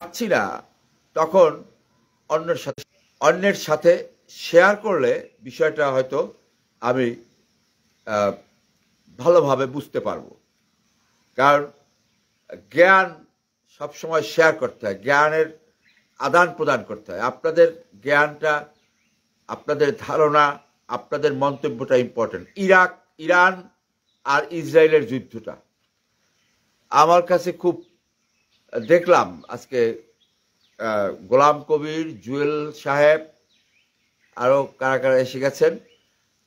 পারছি না তখন অন্যের সাথে শেয়ার করলে বিষয়টা হয়তো আমি ভালোভাবে বুঝতে পারবো। কারণ জ্ঞান সবসময় শেয়ার করতে হয়, জ্ঞানের আদান প্রদান করতে হয়। আপনাদের জ্ঞানটা, আপনাদের ধারণা, আপনাদের মন্তব্যটা ইম্পর্টেন্ট। ইরান আর ইসরায়েলের যুদ্ধটা আমার কাছে খুব, দেখলাম আজকে গোলাম কবির, জুয়েল সাহেব, আরও কারা কারা এসে গেছেন।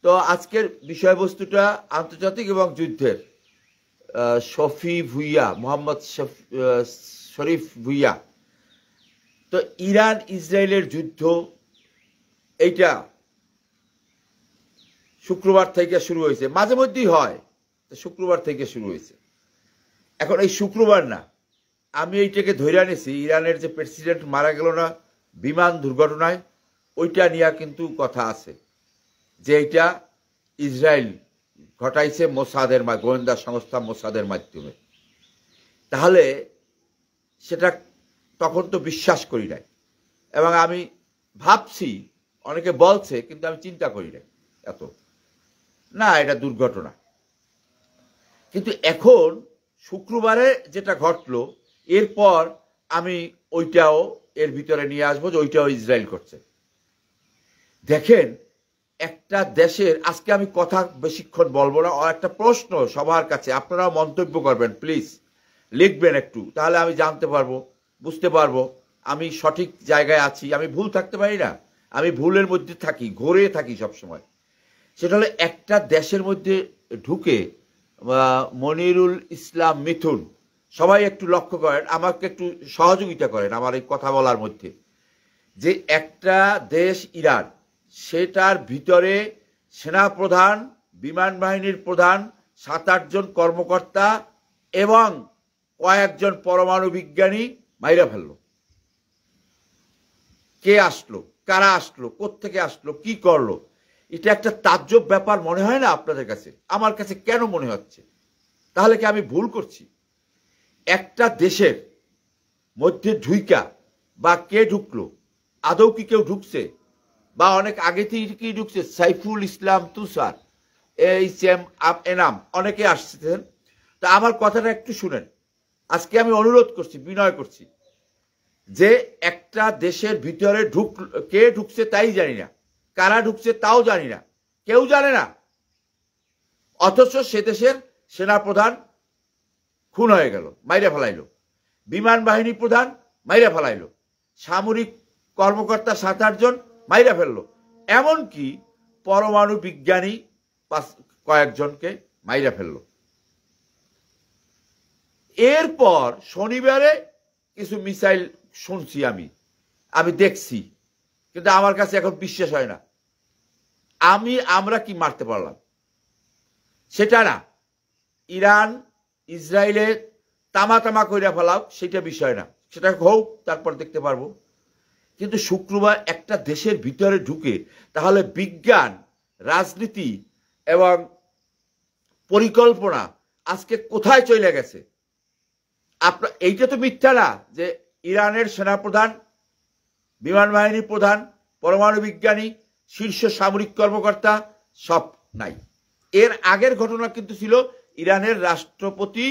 তো আজকের বিষয়বস্তুটা আন্তর্জাতিক এবং যুদ্ধের। শফি ভুইয়া, মোহাম্মদ শরীফ ভুইয়া। তো ইরান ইসরায়েলের যুদ্ধ এইটা শুক্রবার থেকে শুরু হয়েছে, মাঝে মধ্যেই হয়, শুক্রবার থেকে শুরু হয়েছে। এখন এই শুক্রবার না, আমি এইটাকে ধরে আনেছি ইরানের যে প্রেসিডেন্ট মারা গেল না বিমান দুর্ঘটনায়, ওইটা নিয়ে কিন্তু কথা আছে যে এইটা ইসরায়েল ঘটাইছে মোসাদের, গোয়েন্দা সংস্থা মোসাদের মাধ্যমে। তাহলে সেটা তখন তো বিশ্বাস করি নাই, এবং আমি ভাবছি, অনেকে বলছে কিন্তু আমি চিন্তা করি নাই এত, না এটা দুর্ঘটনা। কিন্তু এখন শুক্রবারে যেটা ঘটলো, এরপর আমি ওইটাও এর ভিতরে নিয়ে আসবো যে ওইটাও ইসরায়েল করছে। দেখেন, একটা দেশের, আজকে আমি কথা বেশিক্ষণ বলবো না, একটা প্রশ্ন সবার কাছে, আপনারাও মন্তব্য করবেন প্লিজ, লিখবেন একটু, তাহলে আমি জানতে পারবো, বুঝতে পারবো আমি সঠিক জায়গায় আছি। আমি ভুল থাকতে পারি না, আমি ভুলের মধ্যে থাকি, ঘুরে থাকি সবসময়। সেটা হলো, একটা দেশের মধ্যে ঢুকে মনিরুল ইসলাম মিথুন, সবাই একটু লক্ষ্য করেন, আমাকে একটু সহযোগিতা করেন আমার এই কথা বলার মধ্যে, যে একটা দেশ ইরান, সেটার ভিতরে সেনাপ্রধান, বিমান বাহিনীর প্রধান, 7-8 জন কর্মকর্তা এবং কয়েকজন পরমাণু বিজ্ঞানী মাইরা ফেললো। কে আসলো, কারা আসলো, কোত্থেকে আসলো, কি করলো? এটা একটা তাজ্জব ব্যাপার মনে হয় না আপনাদের কাছে? আমার কাছে কেন মনে হচ্ছে? তাহলে কি আমি ভুল করছি? একটা দেশের মধ্যে ঢুইকা, বা কে ঢুকলো, আদৌ কি কেউ ঢুকছে, বা অনেক আগে থেকেই ঢুকছে? সাইফুল ইসলাম তুষার, এনাম, অনেকে আসছেন। তা আমার কথাটা একটু শুনেন। আজকে আমি অনুরোধ করছি, বিনয় করছি, যে একটা দেশের ভিতরে কে ঢুকছে তাই জানি না, কারা ঢুকছে তাও জানি না, কেউ জানে না, অথচ সে দেশের সেনাপ্রধান খুন হয়ে গেল, মাইরা ফেলাইলো, বিমান বাহিনী প্রধান মাইরা ফেলাইলো, সামরিক কর্মকর্তা 7-8 জন মাইরা ফেললো, এমনকি পরমাণু বিজ্ঞানী কয়েকজনকে মাইরা ফেললো। এরপর শনিবারে কিছু মিসাইল শুনছি, আমি দেখছি, কিন্তু আমার কাছে এখন বিশ্বাস হয় না। আমরা কি মারতে পারলাম সেটা না, ইরান ইসরায়েলে তামা কইরা ফেলাও সেটা বিষয় না, সেটা হোক, তারপর দেখতে পারবো। কিন্তু শুক্রবার একটা দেশের ভিতরে ঢুকে, তাহলে বিজ্ঞান, রাজনীতি এবং পরিকল্পনা আজকে কোথায় চলে গেছে? এইটা তো মিথ্যা না যে ইরানের সেনাপ্রধান, বিমান বাহিনীর প্রধান, পরমাণু বিজ্ঞানী, শীর্ষ সামরিক কর্মকর্তা সব নাই। এর আগের ঘটনা কিন্তু ছিল ইরানের রাষ্ট্রপতি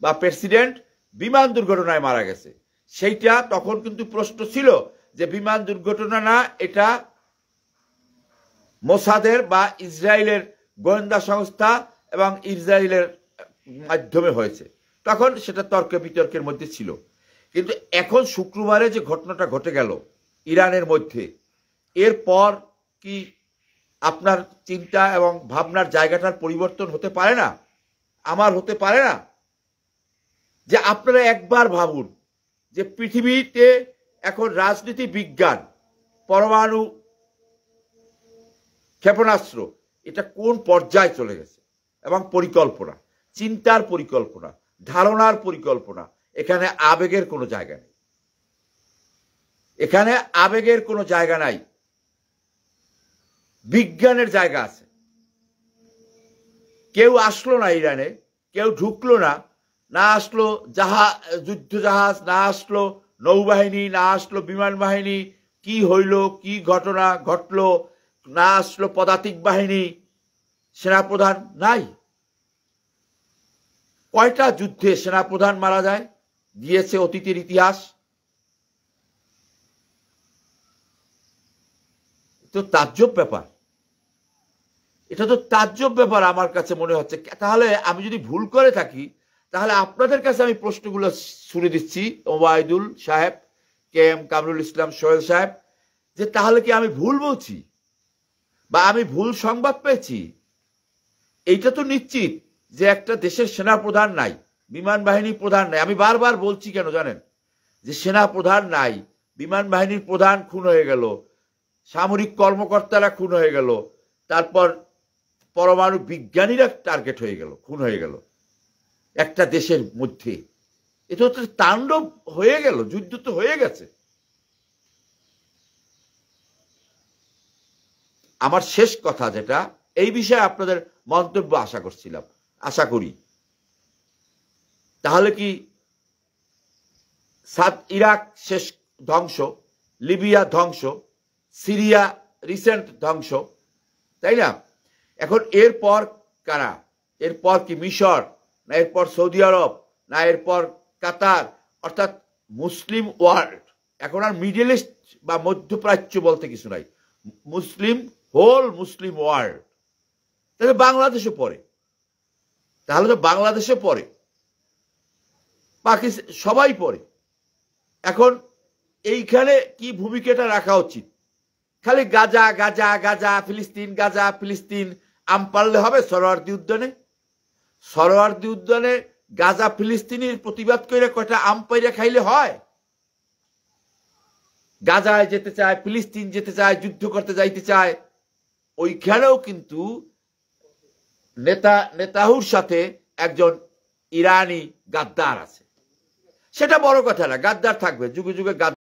বা প্রেসিডেন্ট বিমান দুর্ঘটনায় মারা গেছে। সেইটা তখন কিন্তু প্রশ্ন ছিল যে বিমান দুর্ঘটনা না, এটা মোসাদের বা ইসরায়েলের গোয়েন্দা সংস্থা এবং ইসরায়েলের মাধ্যমে হয়েছে। তখন সেটা তর্ক বিতর্কের মধ্যে ছিল। কিন্তু এখন শুক্রবারে যে ঘটনাটা ঘটে গেল ইরানের মধ্যে, এরপর কি আপনার চিন্তা এবং ভাবনার জায়গাটার পরিবর্তন হতে পারে না? আমার হতে পারে না? যে আপনারা একবার ভাবুন যে পৃথিবীতে এখন রাজনীতি, বিজ্ঞান, পরমাণু ক্ষেপণাস্ত্র, এটা কোন পর্যায়ে চলে গেছে, এবং পরিকল্পনা, চিন্তার পরিকল্পনা, ধারণার পরিকল্পনা। এখানে আবেগের কোনো জায়গা নেই, এখানে আবেগের কোনো জায়গা নাই, বিজ্ঞানের জায়গা আছে। কেউ আসলো না ইরানে, কেউ ঢুকলো না, না আসলো যুদ্ধ জাহাজ, না আসলো নৌবাহিনী, না আসলো বিমান বাহিনী, কি হইল, কি ঘটনা ঘটলো, না আসলো পদাতিক বাহিনী, সেনাপ্রধান নাই। কয়টা যুদ্ধে সেনাপ্রধান মারা যায় গিয়েছে অতীতের ইতিহাস? তো তাজ্জব ব্যাপার, এটা তো তাজ্জব ব্যাপার আমার কাছে মনে হচ্ছে। তাহলে আমি যদি ভুল করে থাকি, তাহলে আপনাদের কাছে আমি প্রশ্নগুলো শুনে দিচ্ছি, ওবায়দুল সাহেব, কে এম কামরুল ইসলাম সোহেল সাহেব, যে তাহলে কি আমি ভুল বলছি বা আমি ভুল সংবাদ পেয়েছি? এইটা তো নিশ্চিত যে একটা দেশের সেনা প্রধান নাই, বিমান বাহিনী প্রধান নাই। আমি বারবার বলছি কেন জানেন? যে সেনা প্রধান নাই, বিমান বাহিনীর প্রধান খুন হয়ে গেল, সামরিক কর্মকর্তারা খুন হয়ে গেল, তারপর পরমাণু বিজ্ঞানীরা টার্গেট হয়ে গেল, খুন হয়ে গেল একটা দেশের মধ্যে। এটা তো তাণ্ডব হয়ে গেল, যুদ্ধ তো হয়ে গেছে। আমার শেষ কথা যেটা, এই বিষয়ে আপনাদের মন্তব্য আশা করি। তাহলে কি ইরাক শেষ ধ্বংস, লিবিয়া ধ্বংস, সিরিয়া রিসেন্ট ধ্বংস, তাই না? এখন এরপর কারা? এরপর কি মিশর, না এরপর সৌদি আরব, না এরপর কাতার? অর্থাৎ মুসলিম ওয়ার্ল্ড, এখন আর মিডল ইস্ট বা মধ্যপ্রাচ্য বলতে কিছু নাই, মুসলিম, হোল মুসলিম ওয়ার্ল্ড। তাহলে বাংলাদেশও পড়ে, তাহলে তো বাংলাদেশে পড়ে, পাকিস্তান, সবাই পড়ে। এখন এইখানে কি ভূমিকাটা রাখা উচিত? খালি গাজা গাজা গাজা, ফিলিস্তিন গাজা ফিলিস্তিন, আম পারলে হবে সরোয়ার্দী উদ্যানে? সরোয়ার্দী উদ্যানে গাজা ফিলিস্তিনের প্রতিবাদ করে কয়টা আম পাইরা খাইলে হয়? গাজায় যেতে চায়, ফিলিস্তিন যেতে চায়, যুদ্ধ করতে যাইতে চায়, ওইখানেও কিন্তু নেতাহুর সাথে একজন ইরানি গাদ্দার আছে। সেটা বড় কথা না, গাদ্দার থাকবে, যুগে যুগে গাদ্দার।